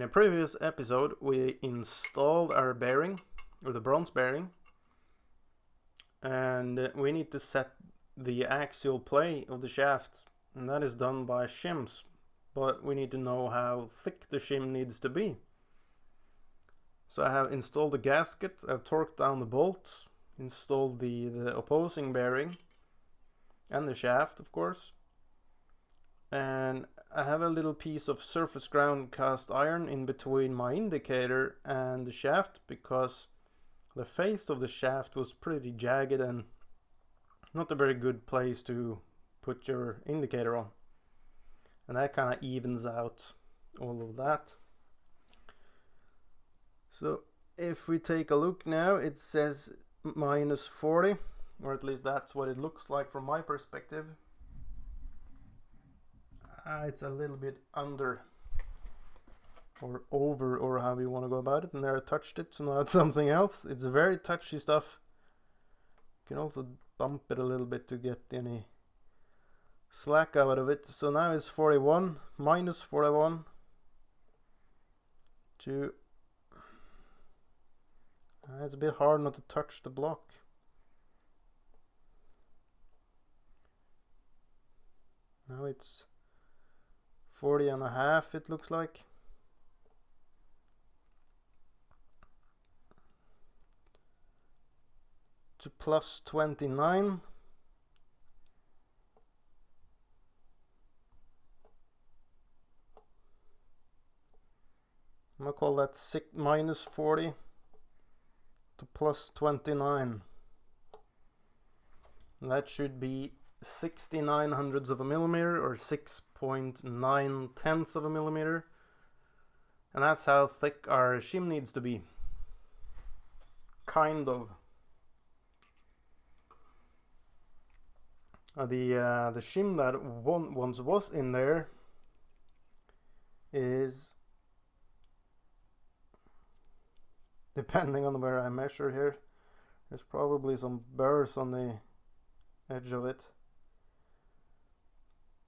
a previous episode we installed our bearing, or the bronze bearing, and we need to set the axial play of the shaft, and that is done by shims, but we need to know how thick the shim needs to be. So I have installed the gasket, I've torqued down the bolts, installed the opposing bearing and the shaft, of course, and I have a little piece of surface ground cast iron in between my indicator and the shaft because the face of the shaft was pretty jagged and not a very good place to put your indicator on, and that kind of evens out all of that. So if we take a look now, it says -40, or at least that's what it looks like from my perspective. It's a little bit under or over, or how you want to go about it, and there I touched it, so now it's something else. It's very touchy stuff. You can also bump it a little bit to get any slack out of it. So now it's 41, -41 to... it's a bit hard not to touch the block. Now it's 40.5, it looks like. To +29. I'm gonna call that -40 to +29. And that should be 69 hundredths of a millimeter, or 6.9 tenths of a millimeter, and that's how thick our shim needs to be. Kind of. The shim that once was in there is, depending on where I measure here, there's probably some burrs on the edge of it,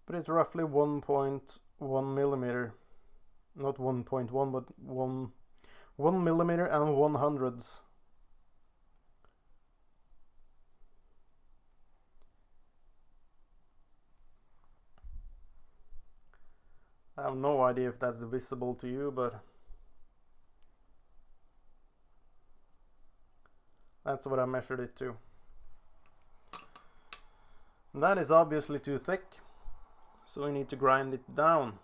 but it's roughly 1.1 millimeter, not 1.1, but 1 millimeter and 1/100th. I have no idea if that's visible to you, but that's what I measured it to. And that is obviously too thick, so we need to grind it down.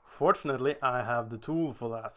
Fortunately, I have the tool for that.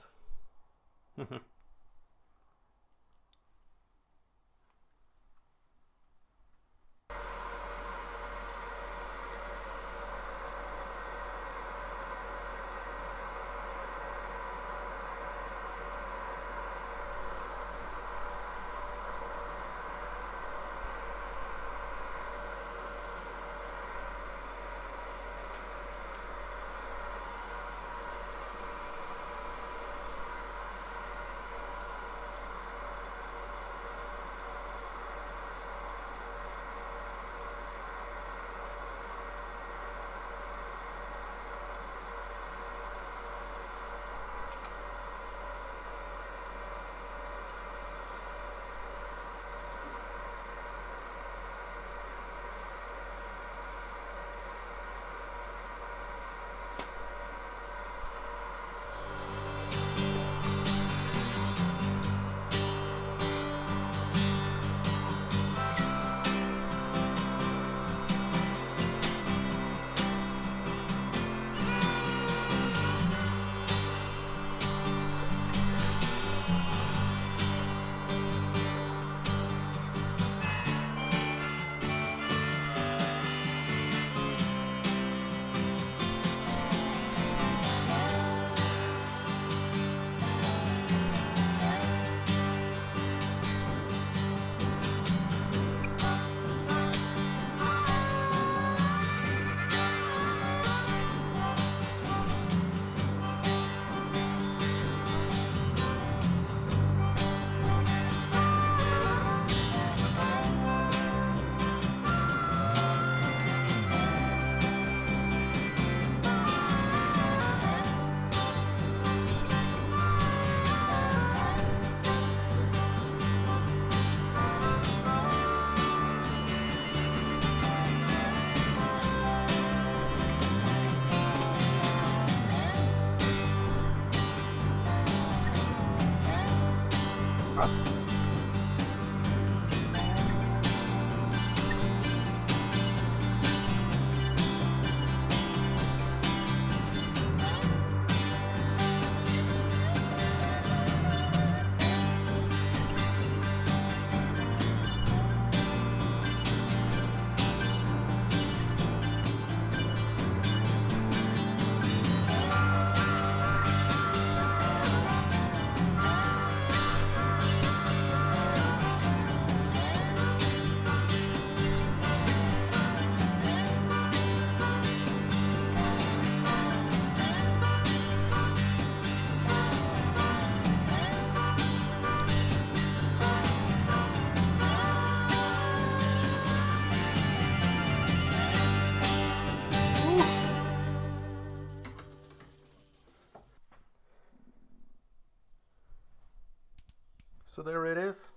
it is,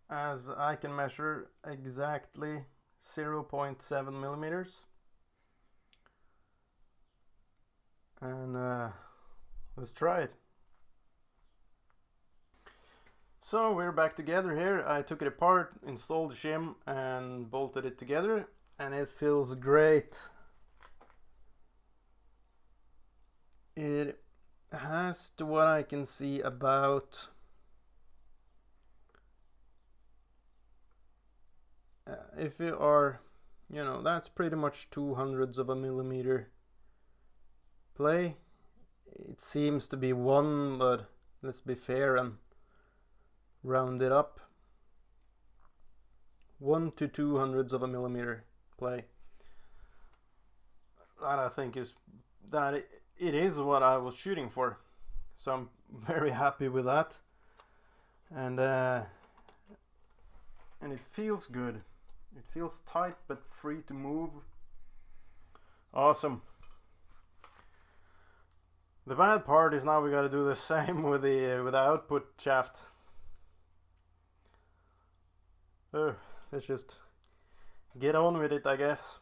as I can measure exactly 0.7 millimeters. And let's try it. So we're back together here. I took it apart, installed the shim and bolted it together, and it feels great. It has, to what I can see, about if you are, you know, that's pretty much 2/100 of a millimeter play. It seems to be 1, but let's be fair and round it up. 1 to 2/100 of a millimeter play. That I think is that it is what I was shooting for, so I'm very happy with that. And it feels good. It feels tight but free to move. Awesome. The bad part is now we got to do the same with the output shaft. Let's just get on with it, I guess.